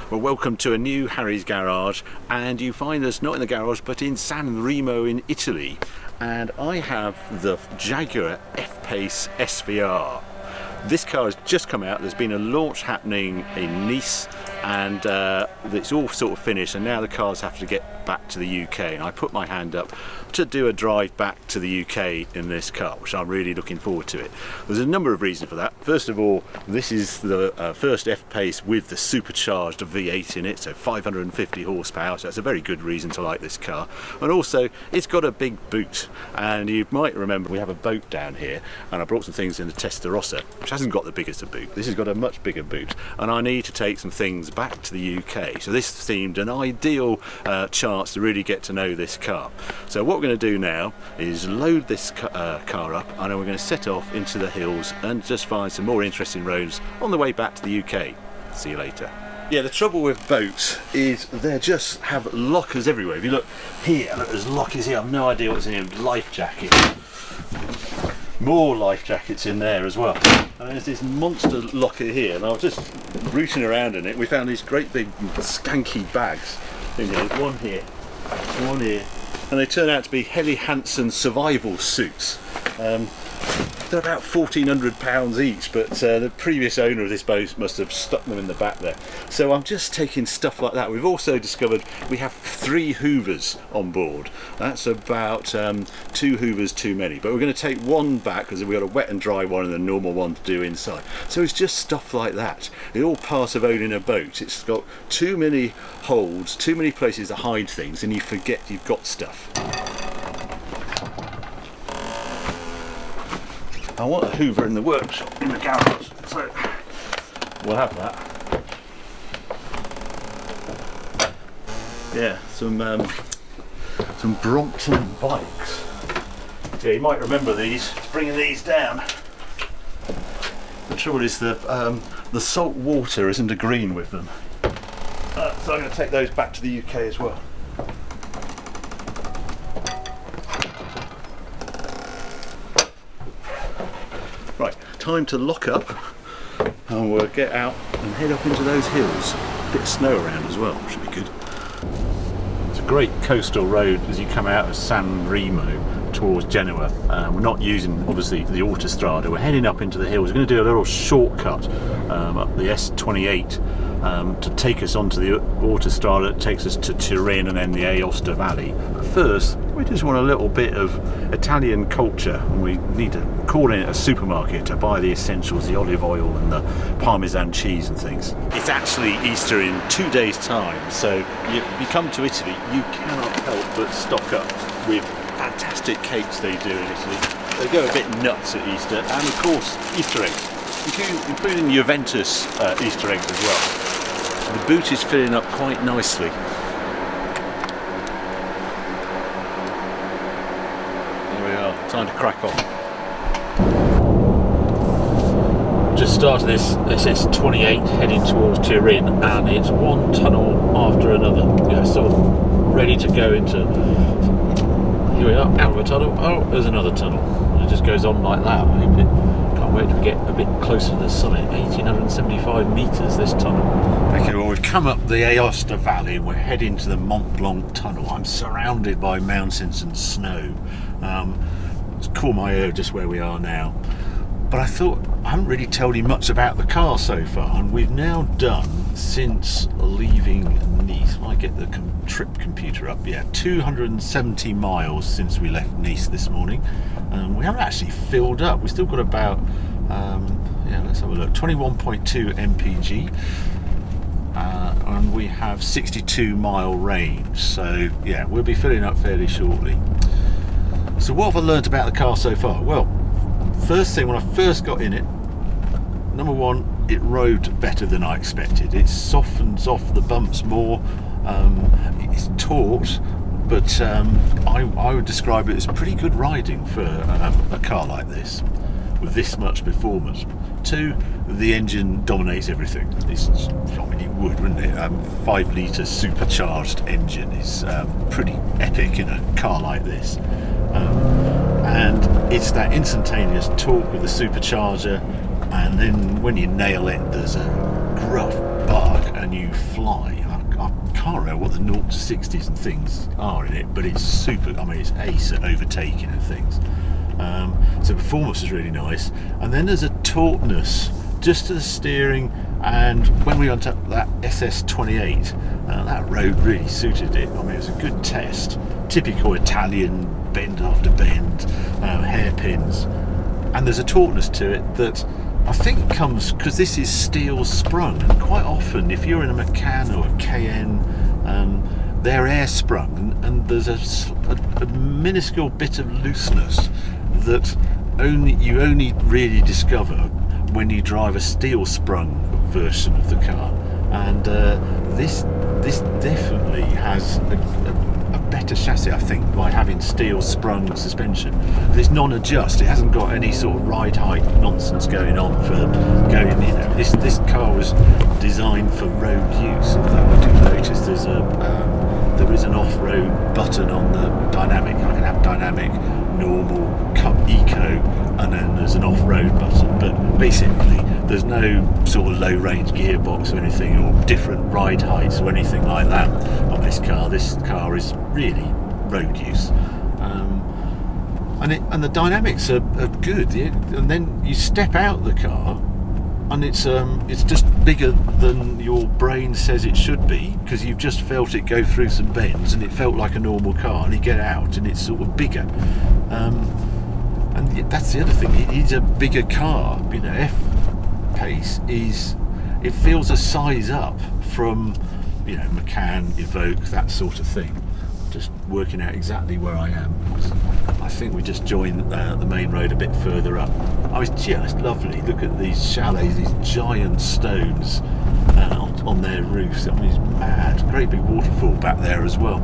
Well, welcome to a new Harry's Garage, and you find us not in the garage but in San Remo in Italy, and I have the Jaguar F-Pace SVR. This car has just come out. There's been a launch happening in Nice, and it's all sort of finished, and now the cars have to get back to the UK, and I put my hand up to do a drive back to the UK in this car, which I'm really looking forward to it. There's a number of reasons for that. First of all, this is the first F-Pace with the supercharged V8 in it, so 550 horsepower, so that's a very good reason to like this car. And also, it's got a big boot, and you might remember we have a boat down here, and I brought some things in the Testarossa, which hasn't got the biggest of boot. This has got a much bigger boot, and I need to take some things back to the UK, so this seemed an ideal chance to really get to know this car. So what we're going to do now is load this car up, and then we're going to set off into the hills and just find some more interesting roads on the way back to the UK. See you later. Yeah, the trouble with boats is they just have lockers everywhere. If you look here, look, there's lockers here. I've no idea what's in here. Life jacket. More life jackets in there as well. And there's this monster locker here, and I was just rooting around in it. We found these great big skanky bags in here. There's one here, one here, and they turn out to be Helly Hansen survival suits. They're about £1,400 each, but the previous owner of this boat must have stuck them in the back there. So I'm just taking stuff like that. We've also discovered we have 3 hoovers on board. That's about 2 hoovers too many, but we're going to take one back because we've got a wet and dry one and a normal one to do inside. So it's just stuff like that. It's all part of owning a boat. It's got too many holds, too many places to hide things, and you forget you've got stuff. I want a hoover in the workshop, in the garage, so we'll have that. Yeah, some Brompton bikes. Yeah, you might remember these, bringing these down. The trouble is the salt water isn't agreeing with them. So I'm going to take those back to the UK as well. Right, time to lock up, and we'll get out and head up into those hills. A bit of snow around as well, should be good. It's a great coastal road as you come out of San Remo towards Genoa. We're not using, obviously, the Autostrada. We're heading up into the hills. We're going to do a little shortcut up the S28 to take us onto the Autostrada that takes us to Turin and then the Aosta Valley. But first, we just want a little bit of Italian culture, and we need to call in at a supermarket to buy the essentials, the olive oil and the Parmesan cheese and things. It's actually Easter in 2 days' time, so if you come to Italy, you cannot help but stock up with fantastic cakes they do in Italy. They go a bit nuts at Easter, and of course Easter eggs, including Juventus Easter eggs as well. The boot is filling up quite nicely. There we are, time to crack on. Just started this S28 heading towards Turin, and it's one tunnel after another. Yeah, so ready to go into. Here we are, out of a tunnel. Oh, there's another tunnel. And it just goes on like that. Can't wait to get a bit closer to the summit. 1,875 metres this tunnel. Okay, well, we've come up the Aosta Valley and we're heading to the Mont Blanc tunnel. I'm surrounded by mountains and snow. It's Courmayeur, just where we are now. But I thought I haven't really told you much about the car so far, and we've now done, since leaving Nice, I get the trip computer up, yeah, 270 miles since we left Nice this morning. We haven't actually filled up. We've still got about, yeah, let's have a look, 21.2 mpg, and we have 62 mile range, so yeah, we'll be filling up fairly shortly. So what have I learnt about the car so far? Well, first thing, when I first got in it, number one, it rode better than I expected. It softens off the bumps more. It's taut, but I would describe it as pretty good riding for a car like this, with this much performance. 2, the engine dominates everything. I mean, it would, wouldn't it? 5 litre supercharged engine is pretty epic in a car like this. And it's that instantaneous torque with the supercharger, and then when you nail it, there's a gruff bark, and and you fly. I can't remember what the 0 to 60s and things are in it, but it's super. I mean, it's ace at overtaking and things. So performance is really nice, and then there's a tautness just to the steering. And when we went up that SS28, that road really suited it. I mean, it was a good test, typical Italian bend after bend, hairpins, and there's a tautness to it that I think comes because this is steel sprung, and quite often if you're in a Macan or a Cayenne, they're air sprung, and there's a minuscule bit of looseness that you only really discover when you drive a steel sprung version of the car. And this definitely has a better chassis, I think, by having steel sprung suspension. It's non-adjust, it hasn't got any sort of ride height nonsense going on for going, you know, this car was designed for road use. Although I do notice there is an off-road button on the dynamic. I can have dynamic, normal, eco, and then there's an off-road button, but basically there's no sort of low-range gearbox or anything, or different ride heights or anything like that on this car. This car is really road use, and the dynamics are good. And then you step out the car, and it's just bigger than your brain says it should be, because you've just felt it go through some bends, and it felt like a normal car, and you get out, and it's sort of bigger. And that's the other thing, it is a bigger car. You know, F-Pace it feels a size up from, you know, Macan, Evoque, that sort of thing. Just working out exactly where I am. I think we just joined the main road a bit further up. Oh, it's just lovely. Look at these chalets, these giant stones on their roofs. I mean, it's mad. Great big waterfall back there as well.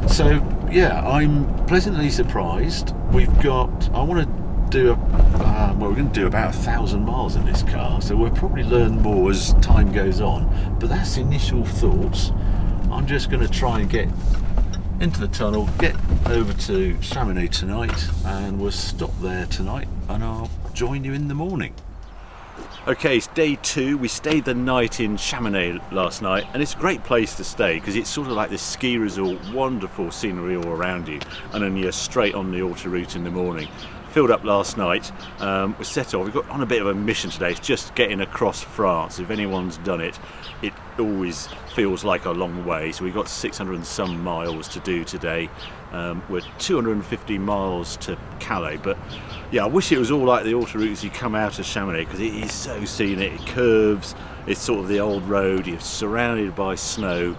So yeah, I'm pleasantly surprised. I want to do we're going to do about 1,000 miles in this car, so we'll probably learn more as time goes on, but that's initial thoughts. I'm just going to try and get into the tunnel, get over to Chamonix tonight, and we'll stop there tonight, and I'll join you in the morning. Okay, it's day 2. We stayed the night in Chamonix last night, and it's a great place to stay because it's sort of like this ski resort, wonderful scenery all around you, and then you're straight on the autoroute in the morning. Filled up last night, we set off. We've got on a bit of a mission today. It's just getting across France. If anyone's done it, it always feels like a long way. So we've got 600 and some miles to do today. We're 250 miles to Calais, but yeah, I wish it was all like the autoroutes you come out of Chamonix, because it is so scenic. It curves, it's sort of the old road, you're surrounded by snow.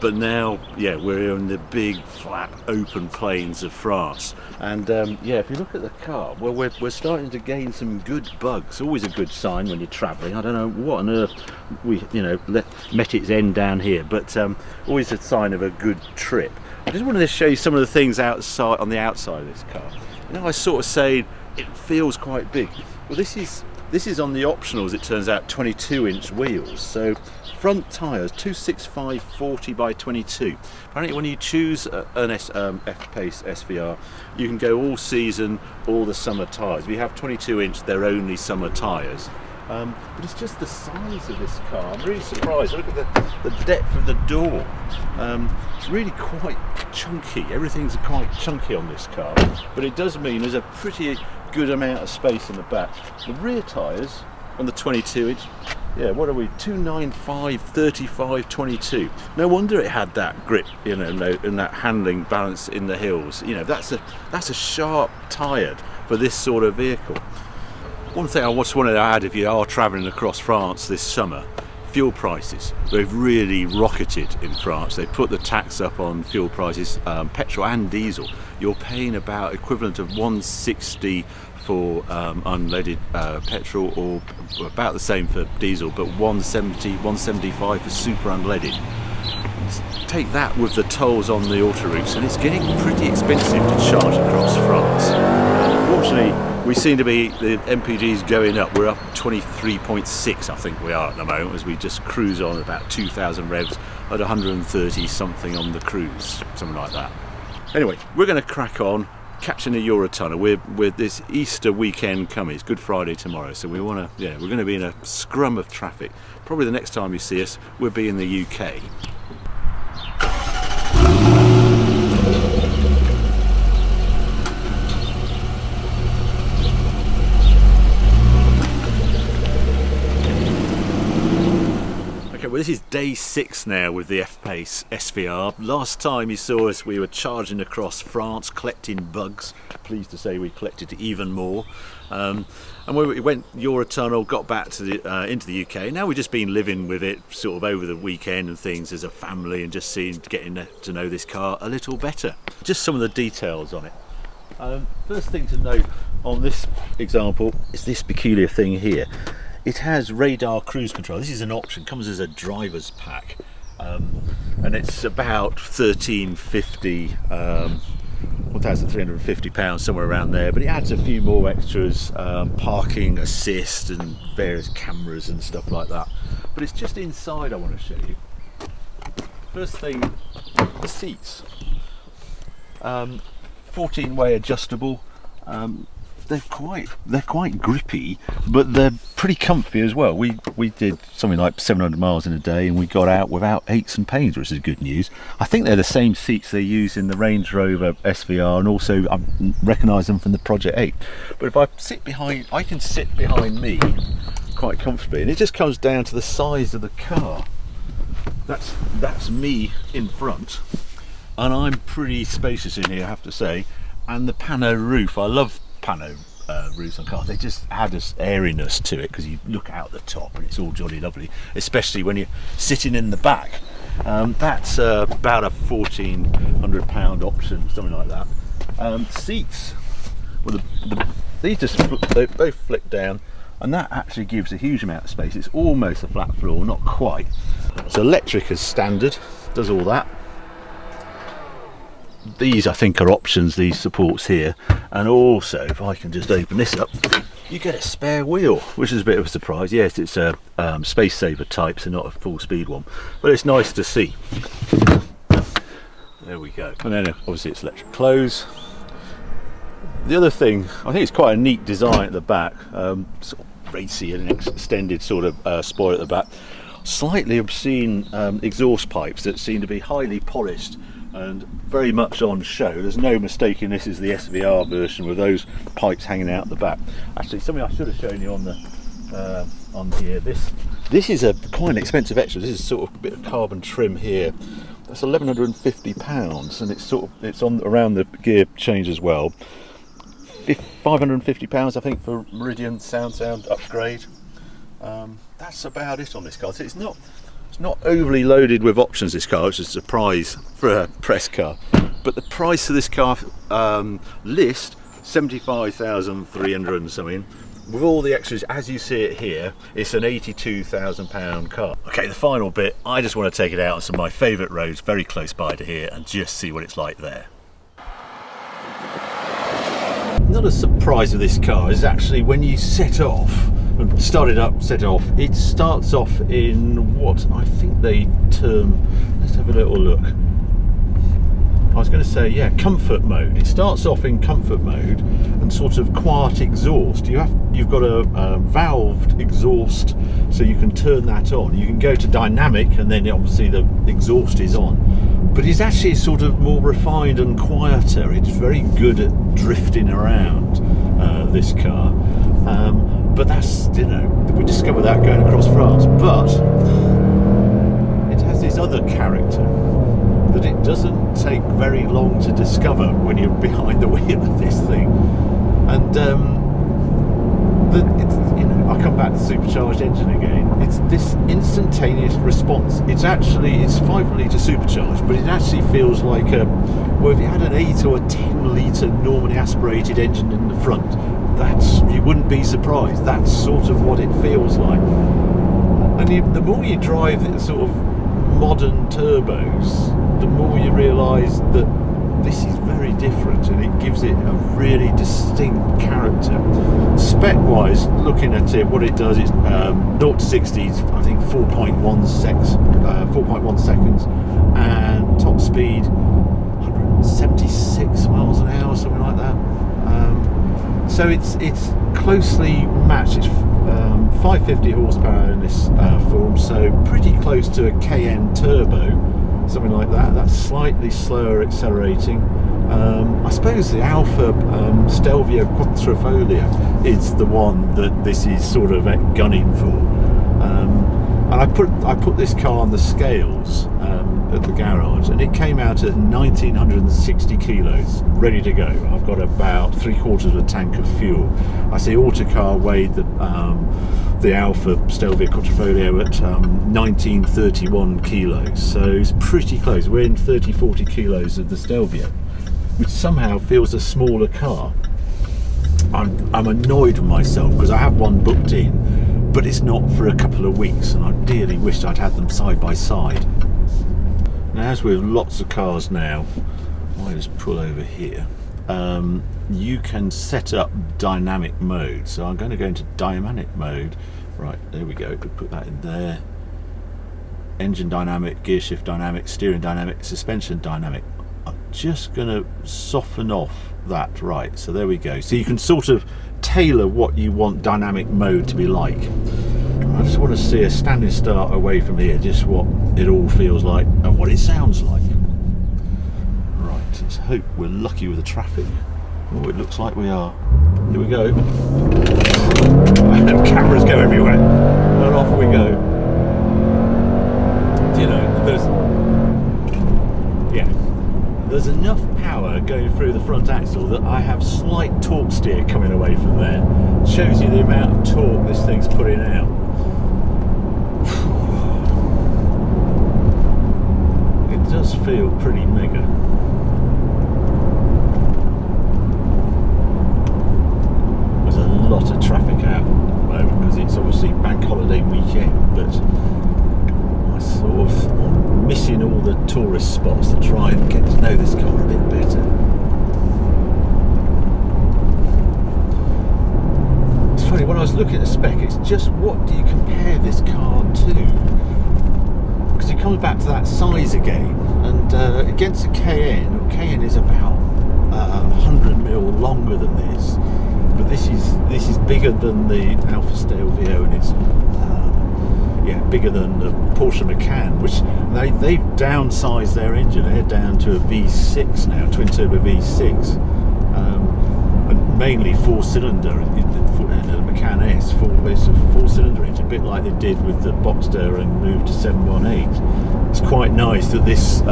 But now, yeah, we're in the big, flat, open plains of France. And yeah, if you look at the car, well, we're starting to gain some good bugs. Always a good sign when you're travelling. I don't know what on earth we, met its end down here, but always a sign of a good trip. I just wanted to show you some of the things outside, on the outside of this car. You know, I sort of say it feels quite big. Well, this is on the optionals, it turns out, 22-inch wheels. So front tyres, 265 40 by 22. Apparently when you choose an F-Pace SVR, you can go all season, all the summer tyres. If you have 22-inch, they're only summer tyres. But it's just the size of this car. I'm really surprised. Look at the depth of the door. It's really quite chunky. Everything's quite chunky on this car. But it does mean there's a pretty good amount of space in the back. The rear tyres on the 22-inch, yeah, what are we, 295 35 22. No wonder it had that grip, and that handling balance in the hills. That's a sharp tyre for this sort of vehicle. One thing I just wanted to add, if you are travelling across France this summer, fuel prices. They've really rocketed in France. They put the tax up on fuel prices, petrol and diesel. You're paying about equivalent of 160 for unleaded petrol, or about the same for diesel, but 170, 175 for super unleaded. Take that with the tolls on the autoroutes, and it's getting pretty expensive to charge across France. Unfortunately, we seem to be, the MPG's going up. We're up 23.6, I think we are at the moment, as we just cruise on about 2,000 revs at 130 something on the cruise, something like that. Anyway, we're going to crack on, catching a Eurotunnel. We're this Easter weekend coming. It's Good Friday tomorrow, so we want to, yeah, we're going to be in a scrum of traffic. Probably the next time you see us, we'll be in the UK. Well, this is day 6 now with the F-Pace SVR. Last time you saw us, we were charging across France, collecting bugs. Pleased to say we collected even more. And when we went Eurotunnel, got back to the, into the UK. Now we've just been living with it sort of over the weekend and things as a family, and just getting to know this car a little better. Just some of the details on it. First thing to note on this example is this peculiar thing here. It has radar cruise control. This is an option, comes as a driver's pack, and it's about £1,350, £1,350, somewhere around there. But it adds a few more extras, parking assist and various cameras and stuff like that. But it's just inside I want to show you. First thing, the seats. 14-way adjustable. They're quite grippy, but they're pretty comfy as well. We did something like 700 miles in a day, and we got out without aches and pains, which is good news. I think they're the same seats they use in the Range Rover SVR, and also I recognise them from the Project 8. But if I can sit behind me quite comfortably, and it just comes down to the size of the car. That's me in front, and I'm pretty spacious in here, I have to say. And the Pano Roof, I love Pano roofs on cars. They just add this airiness to it, because you look out the top and it's all jolly lovely, especially when you're sitting in the back. That's about a £1,400 option, something like that. Seats, well, these they both flick down, and that actually gives a huge amount of space. It's almost a flat floor, not quite. So electric as standard, does all that. These I think are options, these supports here, and also if I can just open this up, you get a spare wheel, which is a bit of a surprise. Yes, it's a space saver type, so not a full speed one, but it's nice to see. There we go. And then obviously it's electric close. The other thing, I think it's quite a neat design at the back, sort of racy and extended sort of spoiler at the back. Slightly obscene exhaust pipes that seem to be highly polished and very much on show. There's no mistaking this is the SVR version with those pipes hanging out the back. Actually, something I should have shown you on here. This is quite an expensive extra. This is sort of a bit of carbon trim here. That's £1,150, and it's on around the gear change as well. £550, I think, for Meridian sound upgrade. That's about it on this car. So it's not overly loaded with options, this car, which is a surprise for a press car. But the price of this car, list, $75,300 and something. With all the extras, as you see it here, it's an £82,000 car. Okay, the final bit, I just want to take it out on some of my favourite roads very close by to here and just see what it's like there. Not a surprise with this car is actually when you set off, it starts off in what I think they term, let's have a little look. I was going to say, yeah, comfort mode. It starts off in comfort mode and sort of quiet exhaust. You've got a valved exhaust, so you can turn that on. You can go to dynamic, and then obviously the exhaust is on. But it's actually sort of more refined and quieter. It's very good at drifting around, this car. But that's, we discovered that going across France. But it has this other character that it doesn't take very long to discover when you're behind the wheel of this thing. And I come back to the supercharged engine again. It's this instantaneous response. It's 5 litre supercharged, but it actually feels like if you had an 8 or a 10 litre normally aspirated engine in the front, you wouldn't be surprised. That's sort of what it feels like. And the more you drive the sort of modern turbos, the more you realise that this is very different, and it gives it a really distinct character. Spec wise, looking at it, what it does is 0 to 60 is I think 4.1 seconds, and top speed 76 miles an hour, something like that. So it's closely matched. It's 550 horsepower in this form, so pretty close to a KN turbo, something like that. That's slightly slower accelerating. I suppose the Alfa Stelvio Quattrofoglio is the one that this is sort of gunning for. And I put this car on the scales at the garage, and it came out at 1960 kilos, ready to go. I've got about 3/4 of a tank of fuel. I see Autocar weighed the Alfa Stelvio Quattrofoglio at 1931 kilos, so it's pretty close. We're in 30-40 kilos of the Stelvio, which somehow feels a smaller car. I'm annoyed with myself because I have one booked in, but it's not for a couple of weeks, and I dearly wished I'd had them side by side. Now, as with lots of cars now, I just pull over here, you can set up dynamic mode. So I'm going to go into dynamic mode. Right, there we go, we put that in there. Engine dynamic, gear shift dynamic, steering dynamic, suspension dynamic. I'm just going to soften off that. Right, so there we go. So you can sort of tailor what you want dynamic mode to be like. I just want to see a standing start away from here, just what it all feels like and what it sounds like. Right, let's hope we're lucky with the traffic. Oh, it looks like we are. Here we go. Cameras go everywhere, and off we go. You know, there's enough power going through the front axle that I have slight torque steer coming away from there. It shows you the amount of torque this thing's putting out. It does feel pretty mega. There's a lot of traffic out at the moment because it's obviously bank holiday weekend, but I sort of missing all the tourist spots to try and get to know this car a bit better. It's funny, when I was looking at the spec, it's just what do you compare this car to? Because it comes back to that size again, and against a KN is about 100mm longer than this, but this is bigger than the Alfa Stelvio, and it's bigger than the Porsche Macan, which they've downsized their engine. They're down to a V6 now, twin turbo V6, and mainly 4-cylinder. The Macan S, it's a 4-cylinder engine, a bit like they did with the Boxster and moved to 718. It's quite nice that this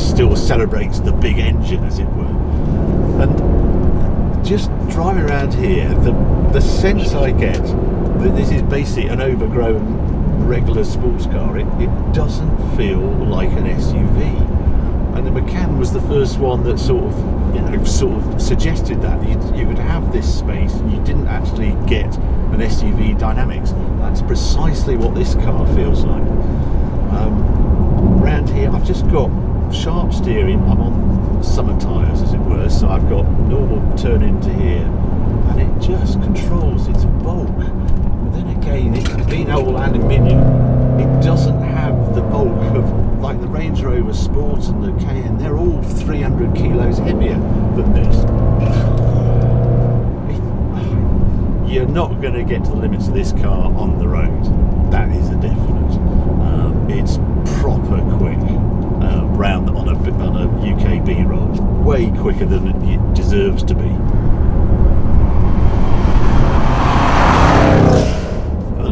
still celebrates the big engine, as it were. And just driving around here, the sense I get that this is basically an overgrown regular sports car. It doesn't feel like an SUV, and the Macan was the first one that sort of suggested that you could have this space and you didn't actually get an SUV dynamics. That's precisely what this car feels like. Around here I've just got sharp steering. I'm on summer tyres, as it were, so I've got normal turn into here, and it just controls its bulk. Then again, it being all aluminium, it doesn't have the bulk of, like the Range Rover Sport and the KN, they're all 300 kilos heavier than this. You're not going to get to the limits of this car on the road, that is a definite. It's proper quick, round on a UK B-roll, way quicker than it deserves to be.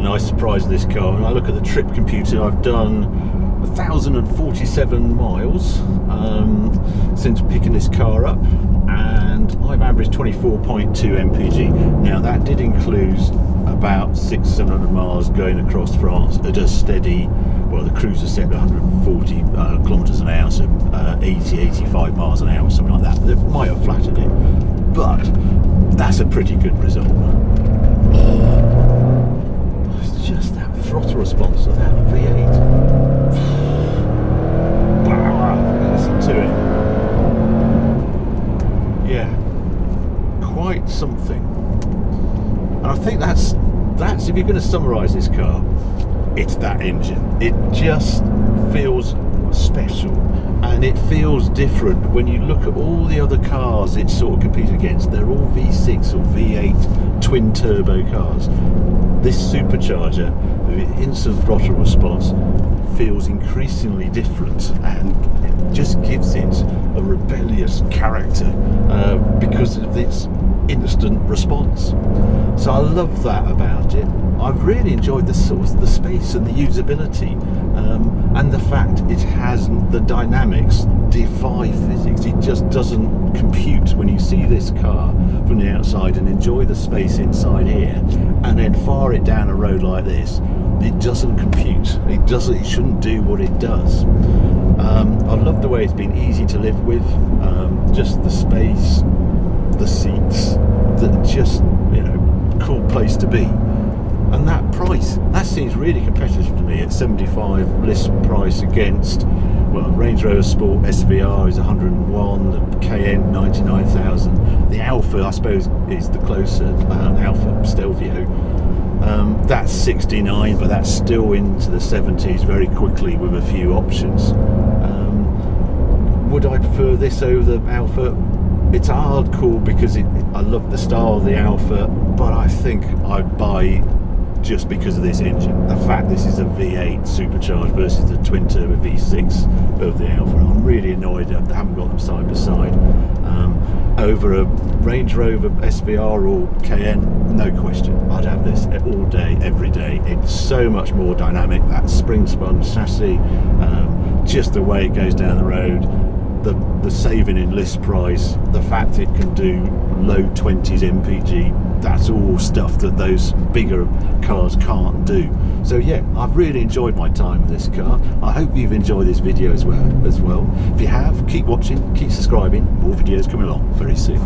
Nice surprise of this car. When I look at the trip computer, I've done 1,047 miles since picking this car up, and I've averaged 24.2 mpg. Now that did include about 600-700 miles going across France at a steady, well, the cruiser set at 140 kilometers an hour, so 80-85 miles an hour, something like that. That might have flattered it, but that's a pretty good result. Just that throttle response of that V8. Listen to it. Yeah, quite something. And I think that's if you're going to summarise this car, it's that engine. It just feels special, and it feels different when you look at all the other cars it sort of competes against. They're all V6 or V8 twin turbo cars. This supercharger, the instant throttle response, feels increasingly different, and it just gives it a rebellious character because of its instant response. So I love that about it. I've really enjoyed the sort of the space and the usability, and the fact it has the dynamics defy physics. It just doesn't compute when you see this car from the outside and enjoy the space inside here, and then fire it down a road like this. It doesn't compute. It shouldn't do what it does. I love the way it's been easy to live with. Just the space, the seats, just, you know, cool place to be. And that price, that seems really competitive to me at 75 list price against, well, Range Rover Sport SVR is 101, the KN 99,000. The Alpha, I suppose, is the closer, Alpha Stelvio. That's 69, but that's still into the 70s very quickly with a few options. Would I prefer this over the Alpha? It's a hard call because I love the style of the Alpha, but I think I'd buy just because of this engine. The fact this is a V8 supercharged versus the twin turbo V6 of the Alpha. I'm really annoyed that I haven't got them side by side. Over a Range Rover SVR or KN, no question, I'd have this all day, every day. It's so much more dynamic, that spring spun chassis, just the way it goes down the road, the saving in list price, the fact it can do low 20s MPG, that's all stuff that those bigger cars can't do. So yeah, I've really enjoyed my time with this car. I hope you've enjoyed this video as well. If you have, keep watching, keep subscribing, more videos coming along very soon.